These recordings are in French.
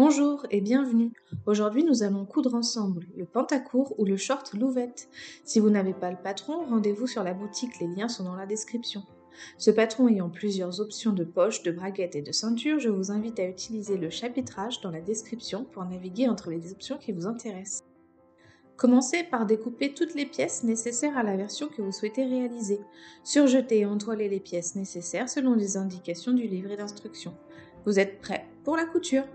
Bonjour et bienvenue. Aujourd'hui, nous allons coudre ensemble le pantacourt ou le short louvette. Si vous n'avez pas le patron, rendez-vous sur la boutique, les liens sont dans la description. Ce patron ayant plusieurs options de poches, de braguettes et de ceinture, je vous invite à utiliser le chapitrage dans la description pour naviguer entre les options qui vous intéressent. Commencez par découper toutes les pièces nécessaires à la version que vous souhaitez réaliser. Surjetez et entoilez les pièces nécessaires selon les indications du livret d'instructions. Vous êtes prêts pour la couture.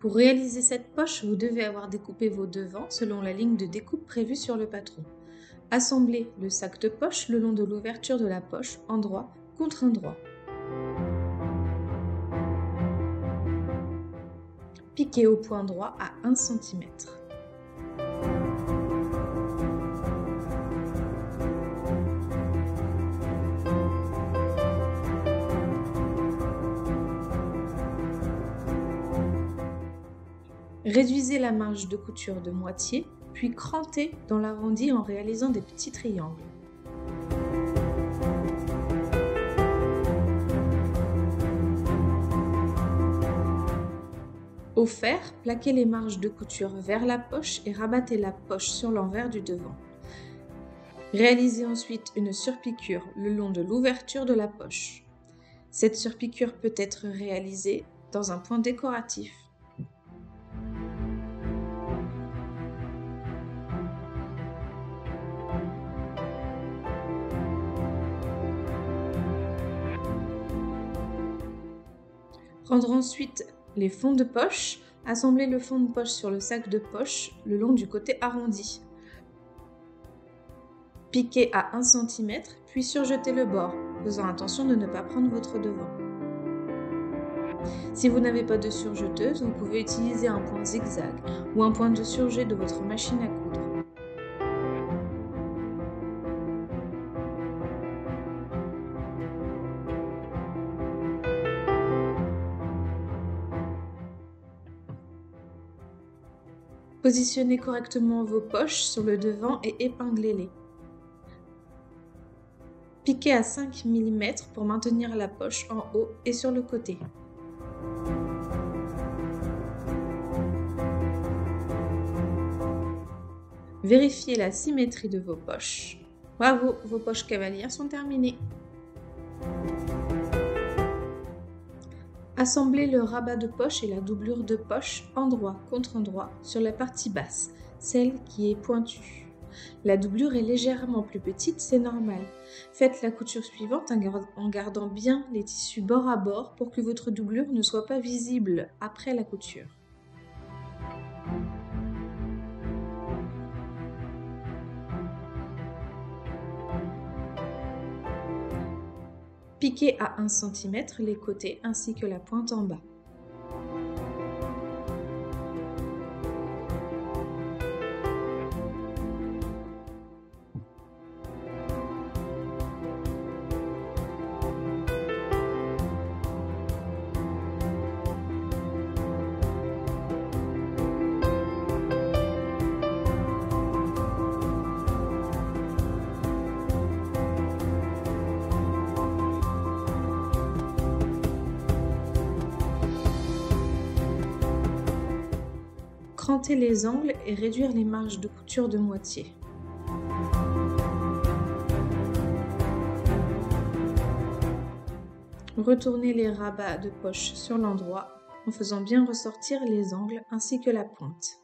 Pour réaliser cette poche, vous devez avoir découpé vos devants selon la ligne de découpe prévue sur le patron. Assemblez le sac de poche le long de l'ouverture de la poche, endroit contre endroit. Piquez au point droit à 1 cm. Réduisez la marge de couture de moitié, puis crantez dans l'arrondi en réalisant des petits triangles. Au fer, plaquez les marges de couture vers la poche et rabattez la poche sur l'envers du devant. Réalisez ensuite une surpiqûre le long de l'ouverture de la poche. Cette surpiqûre peut être réalisée dans un point décoratif. Prendre ensuite les fonds de poche, assembler le fond de poche sur le sac de poche le long du côté arrondi. Piquez à 1 cm, puis surjetez le bord, faisant attention de ne pas prendre votre devant. Si vous n'avez pas de surjeteuse, vous pouvez utiliser un point zigzag ou un point de surjet de votre machine à coudre. Positionnez correctement vos poches sur le devant et épinglez-les. Piquez à 5 mm pour maintenir la poche en haut et sur le côté. Vérifiez la symétrie de vos poches. Bravo, vos poches cavalières sont terminées. Assemblez le rabat de poche et la doublure de poche endroit contre endroit sur la partie basse, celle qui est pointue. La doublure est légèrement plus petite, c'est normal. Faites la couture suivante en gardant bien les tissus bord à bord pour que votre doublure ne soit pas visible après la couture. Piquez à 1 cm les côtés ainsi que la pointe en bas. Cranter les angles et réduire les marges de couture de moitié. Retournez les rabats de poche sur l'endroit en faisant bien ressortir les angles ainsi que la pointe.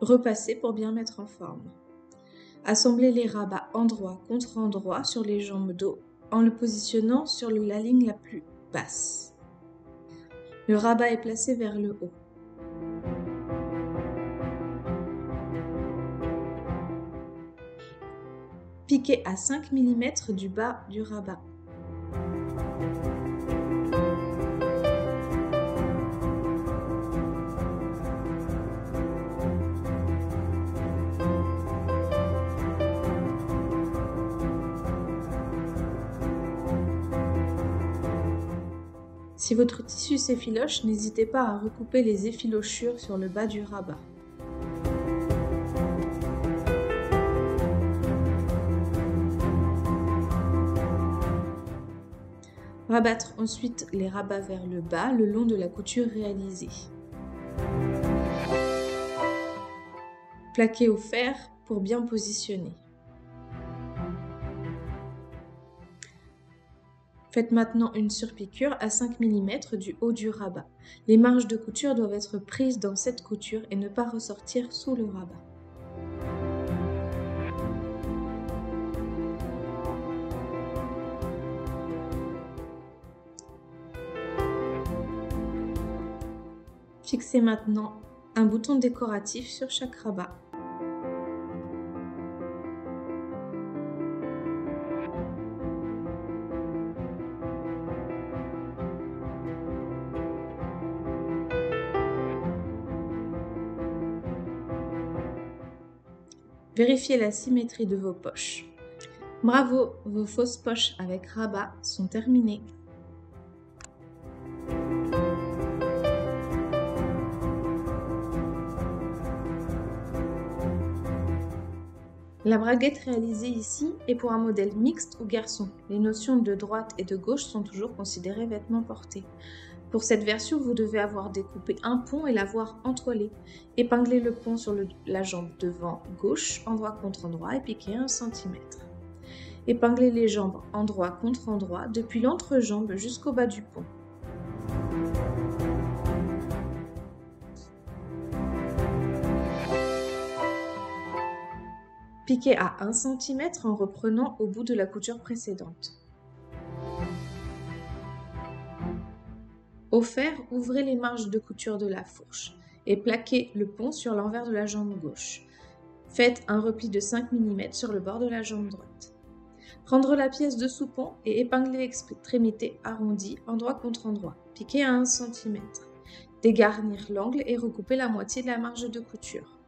Repassez pour bien mettre en forme. Assemblez les rabats endroit contre endroit sur les jambes dos en le positionnant sur la ligne la plus basse. Le rabat est placé vers le haut. Piquez à 5 mm du bas du rabat. Si votre tissu s'effiloche, n'hésitez pas à recouper les effilochures sur le bas du rabat. Rabattre ensuite les rabats vers le bas le long de la couture réalisée. Plaquer au fer pour bien positionner. Faites maintenant une surpiqûre à 5 mm du haut du rabat. Les marges de couture doivent être prises dans cette couture et ne pas ressortir sous le rabat. Fixez maintenant un bouton décoratif sur chaque rabat. Vérifiez la symétrie de vos poches. Bravo, vos fausses poches avec rabat sont terminées. La braguette réalisée ici est pour un modèle mixte ou garçon. Les notions de droite et de gauche sont toujours considérées vêtements portés. Pour cette version, vous devez avoir découpé un pont et l'avoir entrelacé. Épinglez le pont sur la jambe devant gauche, endroit contre endroit et piquez 1 cm. Épinglez les jambes endroit contre endroit depuis l'entrejambe jusqu'au bas du pont. Piquez à 1 cm en reprenant au bout de la couture précédente. Au fer, ouvrez les marges de couture de la fourche et plaquez le pont sur l'envers de la jambe gauche. Faites un repli de 5 mm sur le bord de la jambe droite. Prendre la pièce de sous-pont et épingler l'extrémité arrondie endroit contre endroit. Piquez à 1 cm. Dégarnir l'angle et recouper la moitié de la marge de couture.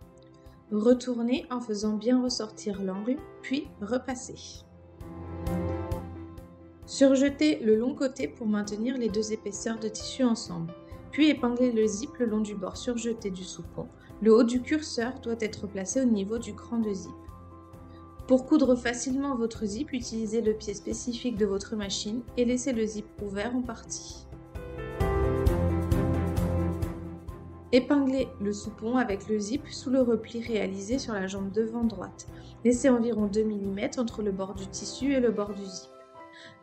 Retournez en faisant bien ressortir l'angle, puis repassez. Surjetez le long côté pour maintenir les deux épaisseurs de tissu ensemble, puis épinglez le zip le long du bord surjeté du sous-pont. Le haut du curseur doit être placé au niveau du cran de zip. Pour coudre facilement votre zip, utilisez le pied spécifique de votre machine et laissez le zip ouvert en partie. Épinglez le sous-pont avec le zip sous le repli réalisé sur la jambe devant droite. Laissez environ 2 mm entre le bord du tissu et le bord du zip.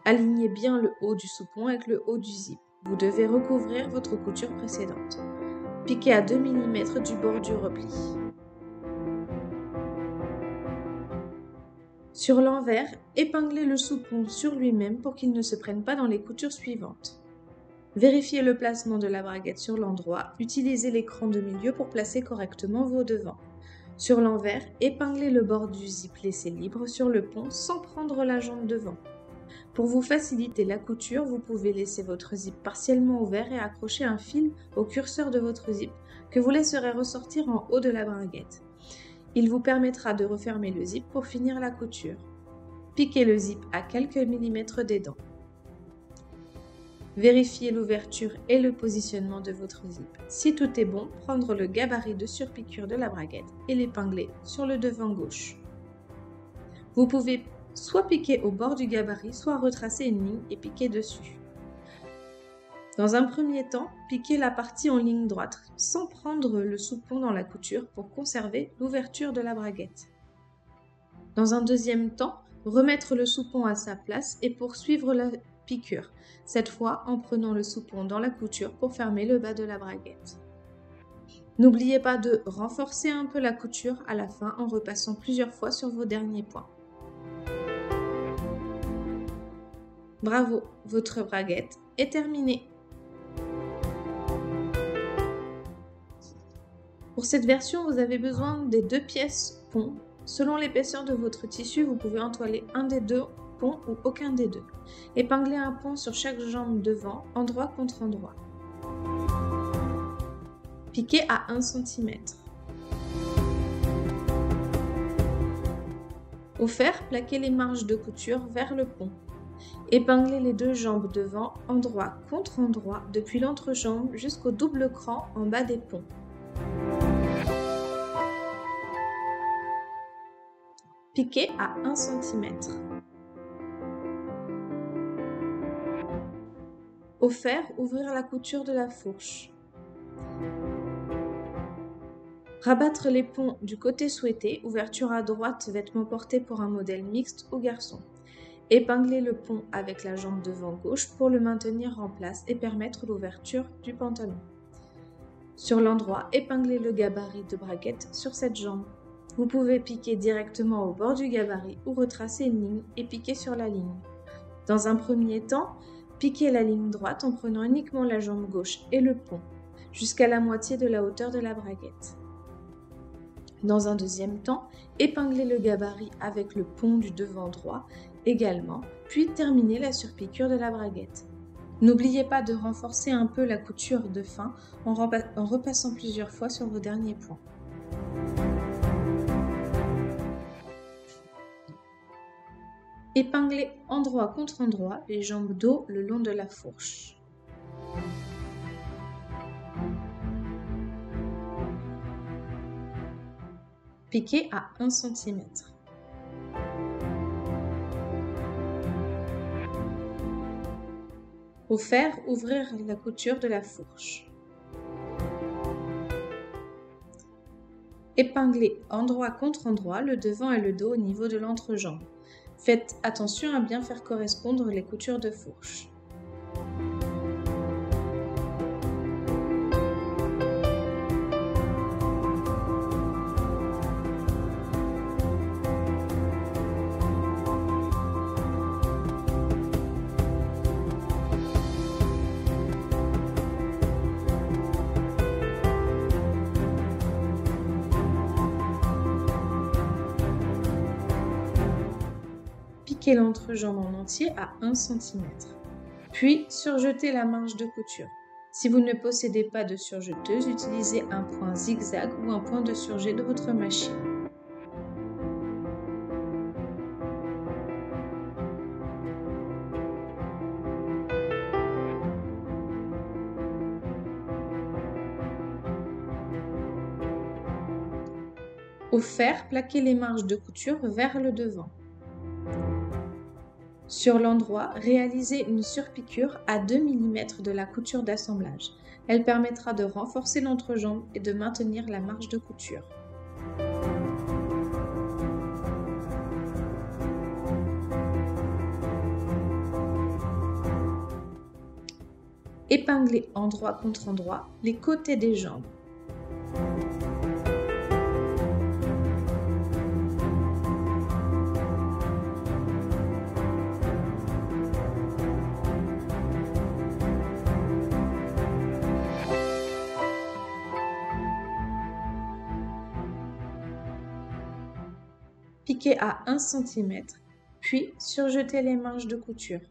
Alignez bien le haut du sous-pont avec le haut du zip. Vous devez recouvrir votre couture précédente. Piquez à 2 mm du bord du repli. Sur l'envers, épinglez le sous-pont sur lui-même pour qu'il ne se prenne pas dans les coutures suivantes. Vérifiez le placement de la braguette sur l'endroit. Utilisez l'écran de milieu pour placer correctement vos devants. Sur l'envers, épinglez le bord du zip laissé libre sur le pont sans prendre la jambe devant. Pour vous faciliter la couture, vous pouvez laisser votre zip partiellement ouvert et accrocher un fil au curseur de votre zip que vous laisserez ressortir en haut de la braguette. Il vous permettra de refermer le zip pour finir la couture. Piquez le zip à quelques millimètres des dents. Vérifiez l'ouverture et le positionnement de votre zip. Si tout est bon, prendre le gabarit de surpiqûre de la braguette et l'épingler sur le devant gauche. Vous pouvez soit piquer au bord du gabarit, soit retracer une ligne et piquer dessus. Dans un premier temps, piquez la partie en ligne droite, sans prendre le sous-pont dans la couture pour conserver l'ouverture de la braguette. Dans un deuxième temps, remettre le sous-pont à sa place et poursuivre la piqûre, cette fois en prenant le sous-pont dans la couture pour fermer le bas de la braguette. N'oubliez pas de renforcer un peu la couture à la fin en repassant plusieurs fois sur vos derniers points. Bravo, votre braguette est terminée. Pour cette version, vous avez besoin des 2 pièces pont. Selon l'épaisseur de votre tissu, vous pouvez entoiler un des 2 ponts ou aucun des 2. Épinglez un pont sur chaque jambe devant, endroit contre endroit. Piquez à 1 cm. Au fer, plaquez les marges de couture vers le pont. Épinglez les 2 jambes devant, endroit contre endroit, depuis l'entrejambe jusqu'au double cran en bas des ponts. Piquez à 1 cm. Au fer, ouvrir la couture de la fourche. Rabattre les ponts du côté souhaité, ouverture à droite, vêtement porté pour un modèle mixte ou garçon. Épingler le pont avec la jambe devant gauche pour le maintenir en place et permettre l'ouverture du pantalon. Sur l'endroit, épingler le gabarit de braguette sur cette jambe. Vous pouvez piquer directement au bord du gabarit ou retracer une ligne et piquer sur la ligne. Dans un premier temps, piquez la ligne droite en prenant uniquement la jambe gauche et le pont, jusqu'à la moitié de la hauteur de la braguette. Dans un deuxième temps, épinglez le gabarit avec le pont du devant droit également, puis terminez la surpiqûre de la braguette. N'oubliez pas de renforcer un peu la couture de fin en repassant plusieurs fois sur vos derniers points. Épinglez endroit contre endroit les jambes dos le long de la fourche. Piquez à 1 cm. Au fer, ouvrir la couture de la fourche. Épinglez endroit contre endroit le devant et le dos au niveau de l'entrejambe. Faites attention à bien faire correspondre les coutures de fourche. Piquez l'entrejambe en entier à 1 cm. Puis, surjetez la marge de couture. Si vous ne possédez pas de surjeteuse, utilisez un point zigzag ou un point de surjet de votre machine. Au fer, plaquez les marges de couture vers le devant. Sur l'endroit, réalisez une surpiqûre à 2 mm de la couture d'assemblage. Elle permettra de renforcer l'entrejambe et de maintenir la marge de couture. Épinglez endroit contre endroit les côtés des jambes. Piquez à 1 cm, puis surjetez les marges de couture.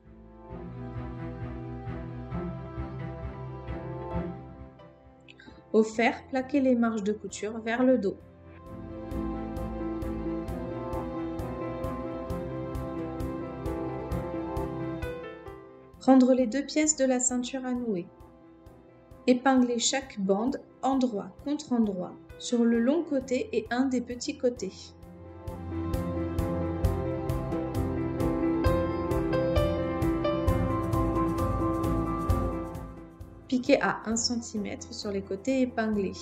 Au fer, plaquez les marges de couture vers le dos. Prendre les 2 pièces de la ceinture à nouer. Épinglez chaque bande endroit contre endroit sur le long côté et un des petits côtés. Piquez à 1 cm sur les côtés épinglés.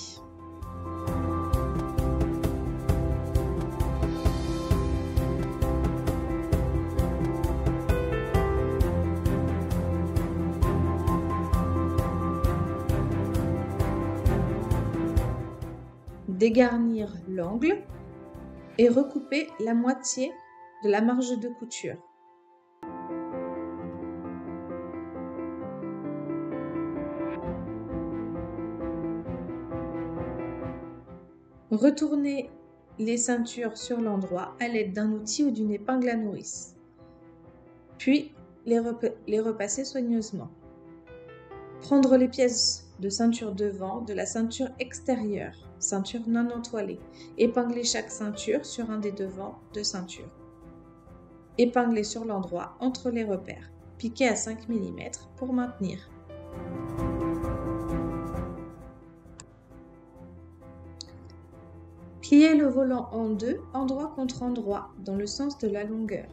Dégarnir l'angle et recouper la moitié de la marge de couture. Retournez les ceintures sur l'endroit à l'aide d'un outil ou d'une épingle à nourrice. Puis les repasser soigneusement. Prendre les pièces de ceinture devant de la ceinture extérieure, ceinture non entoilée. Épingler chaque ceinture sur un des devants de ceinture. Épingler sur l'endroit entre les repères. Piquer à 5 mm pour maintenir. Pliez le volant en deux, endroit contre endroit, dans le sens de la longueur.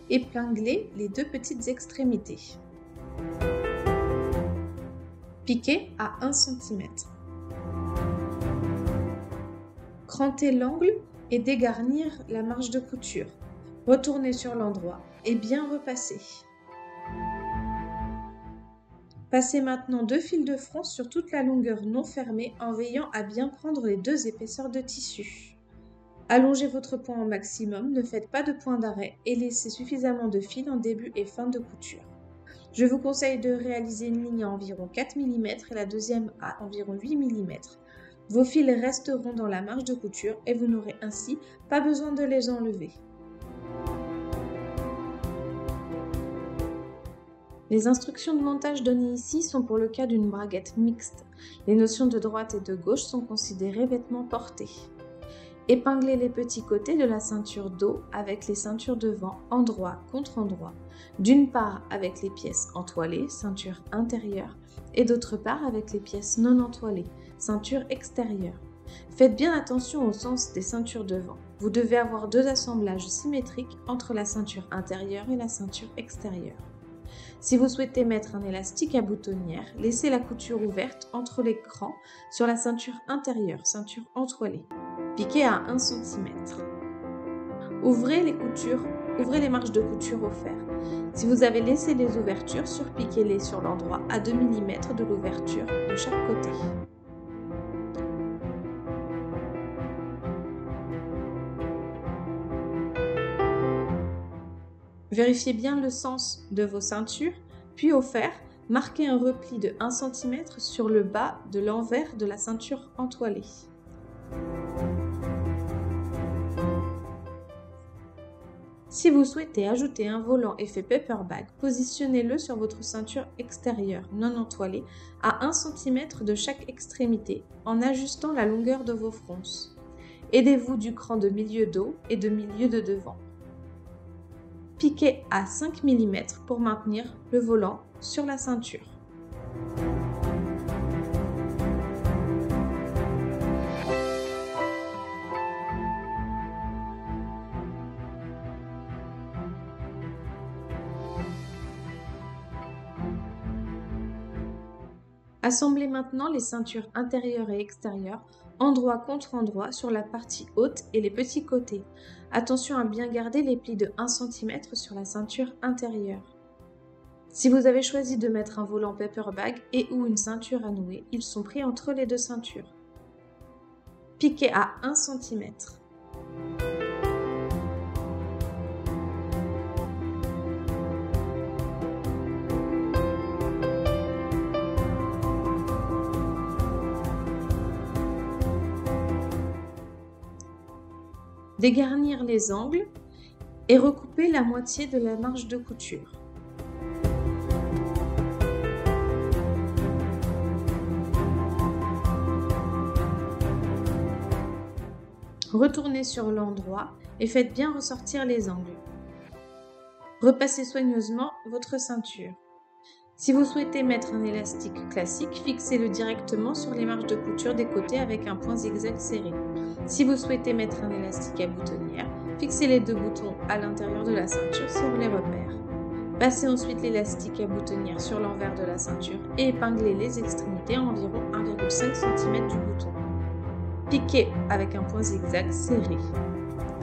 Épinglez les 2 petites extrémités. Piquez à 1 cm. Crantez l'angle et dégarnir la marge de couture. Retournez sur l'endroit et bien repasser. Passez maintenant 2 fils de front sur toute la longueur non fermée en veillant à bien prendre les 2 épaisseurs de tissu. Allongez votre point au maximum, ne faites pas de point d'arrêt et laissez suffisamment de fil en début et fin de couture. Je vous conseille de réaliser une ligne à environ 4 mm et la deuxième à environ 8 mm. Vos fils resteront dans la marge de couture et vous n'aurez ainsi pas besoin de les enlever. Les instructions de montage données ici sont pour le cas d'une braguette mixte. Les notions de droite et de gauche sont considérées vêtements portés. Épinglez les petits côtés de la ceinture dos avec les ceintures devant endroit contre endroit, d'une part avec les pièces entoilées, ceinture intérieure, et d'autre part avec les pièces non entoilées, ceinture extérieure. Faites bien attention au sens des ceintures devant. Vous devez avoir 2 assemblages symétriques entre la ceinture intérieure et la ceinture extérieure. Si vous souhaitez mettre un élastique à boutonnière, laissez la couture ouverte entre les crans sur la ceinture intérieure, ceinture entoilée. Piquez à 1 cm. Ouvrez les marges de couture au fer. Si vous avez laissé des ouvertures, surpiquez-les sur l'endroit à 2 mm de l'ouverture de chaque côté. Vérifiez bien le sens de vos ceintures, puis au fer, marquez un repli de 1 cm sur le bas de l'envers de la ceinture entoilée. Si vous souhaitez ajouter un volant effet paper bag, positionnez-le sur votre ceinture extérieure non entoilée à 1 cm de chaque extrémité en ajustant la longueur de vos fronces. Aidez-vous du cran de milieu dos et de milieu de devant. Piquez à 5 mm pour maintenir le volant sur la ceinture. Assemblez maintenant les ceintures intérieures et extérieures, endroit contre endroit sur la partie haute et les petits côtés. Attention à bien garder les plis de 1 cm sur la ceinture intérieure. Si vous avez choisi de mettre un volant paper bag et ou une ceinture à nouer, ils sont pris entre les 2 ceintures. Piquez à 1 cm. Dégarnir les angles et recouper la moitié de la marge de couture. Retournez sur l'endroit et faites bien ressortir les angles. Repassez soigneusement votre ceinture. Si vous souhaitez mettre un élastique classique, fixez-le directement sur les marges de couture des côtés avec un point zigzag serré. Si vous souhaitez mettre un élastique à boutonnière, fixez les 2 boutons à l'intérieur de la ceinture sur les repères. Passez ensuite l'élastique à boutonnière sur l'envers de la ceinture et épinglez les extrémités à environ 1,5 cm du bouton. Piquez avec un point zigzag serré.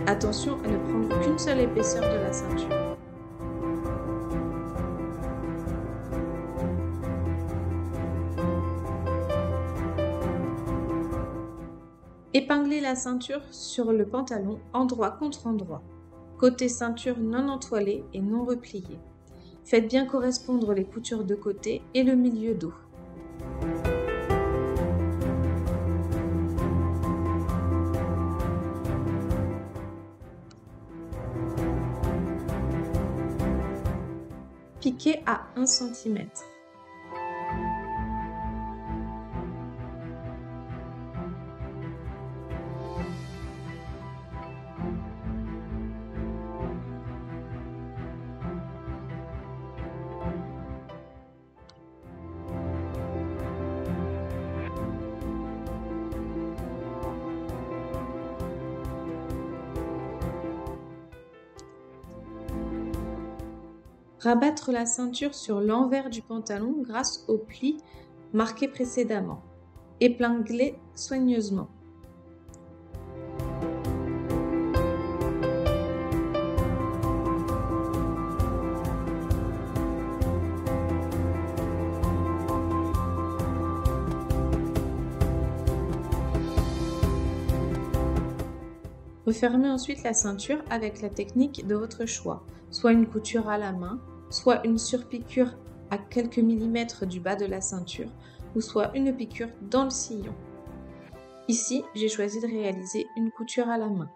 Attention à ne prendre qu'une seule épaisseur de la ceinture. Épinglez la ceinture sur le pantalon endroit contre endroit, côté ceinture non entoilée et non repliée. Faites bien correspondre les coutures de côté et le milieu dos. Piquez à 1 cm. Rabattre la ceinture sur l'envers du pantalon grâce au pli marqué précédemment. Épingler soigneusement. Refermez ensuite la ceinture avec la technique de votre choix, soit une couture à la main, soit une surpiqûre à quelques millimètres du bas de la ceinture, ou soit une piqûre dans le sillon. Ici, j'ai choisi de réaliser une couture à la main.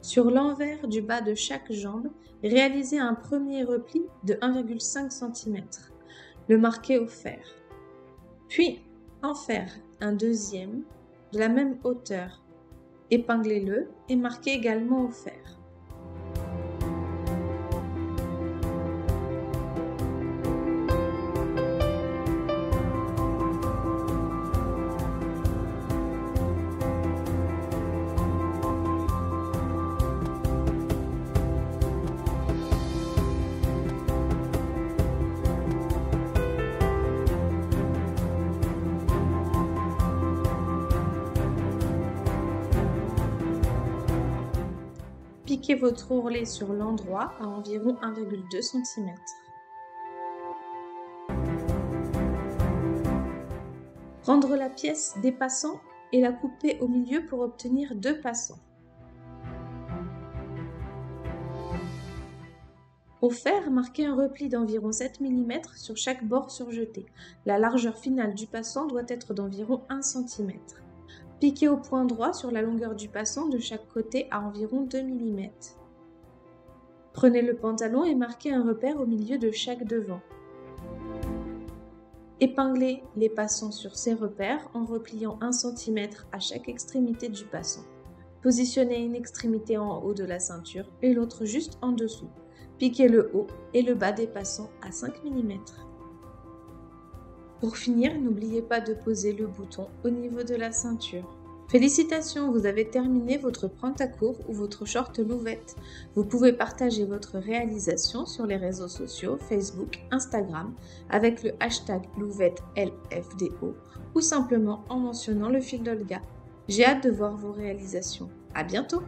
Sur l'envers du bas de chaque jambe, réalisez un premier repli de 1,5 cm, le marquez au fer. Puis, en faire un deuxième de la même hauteur. Épinglez-le et marquez également au fer. Piquez votre ourlet sur l'endroit à environ 1,2 cm. Prendre la pièce des passants et la couper au milieu pour obtenir 2 passants. Au fer, marquez un repli d'environ 7 mm sur chaque bord surjeté. La largeur finale du passant doit être d'environ 1 cm. Piquez au point droit sur la longueur du passant de chaque côté à environ 2 mm. Prenez le pantalon et marquez un repère au milieu de chaque devant. Épinglez les passants sur ces repères en repliant 1 cm à chaque extrémité du passant. Positionnez une extrémité en haut de la ceinture et l'autre juste en dessous. Piquez le haut et le bas des passants à 5 mm. Pour finir, n'oubliez pas de poser le bouton au niveau de la ceinture. Félicitations, vous avez terminé votre pantacourt ou votre short louvette. Vous pouvez partager votre réalisation sur les réseaux sociaux Facebook, Instagram avec le hashtag louvettelfdo ou simplement en mentionnant le fil d'Olga. J'ai hâte de voir vos réalisations. À bientôt!